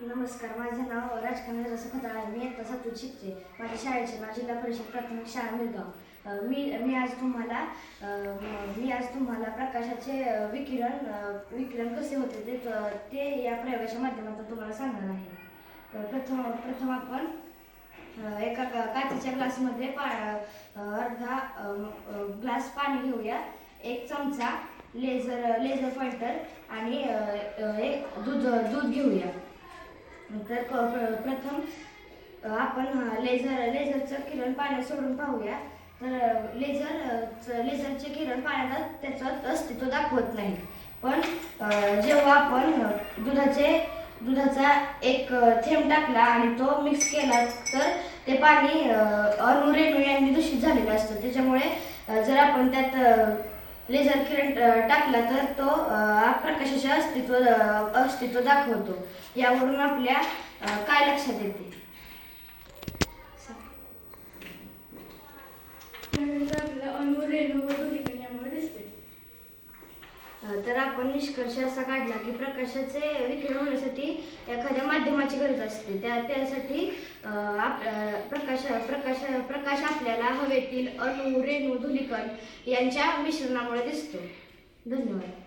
नमस्कार, माझे नाव राजकन्या रस खताळ आहे. मी इयत्ता 7वीत शिकते. माझ्या शाळेचे नाव जिल्हा परिषद प्राथमिक शाळा मिरगाव. मी आज तुम्हाला प्रकाशाचे विकिरण कसे होते ते या प्रयोगाच्या माध्यमातून तुम्हाला सांगणार आहे. प्रथम आपण एका काचेच्या ग्लासमध्ये अर्धा ग्लास पाणी घेऊया. एक चमचा लेझर पॉइंटर आणि एक दूध घेऊया. तर प्रथम आपण लेझरचं किरण पाण्यात सोडून पाहूया. तर लेझरचे किरण पाण्यात त्याचं अस्तित्व दाखवत नाही. पण जेव्हा आपण दुधाचा एक थेंब टाकला आणि तो मिक्स केला तर ते पाणी अणुरेणू यांनी दूषित झालेलं असतं. त्याच्यामुळे जर आपण त्यात लेझर किरण टाकला तर तो प्रकाशाचे अस्तित्व दाखवतो. यावरून आपल्या काय लक्षात येते? तर आपण निष्कर्ष असा काढला की प्रकाशाचे विकिरण होण्यासाठी एखाद्या माध्यमाची गरज असते. त्यासाठी प्रकाश आपल्याला हवेतील अणु, रेणू, धूलिकण यांच्या मिश्रणामुळे दिसतो. धन्यवाद.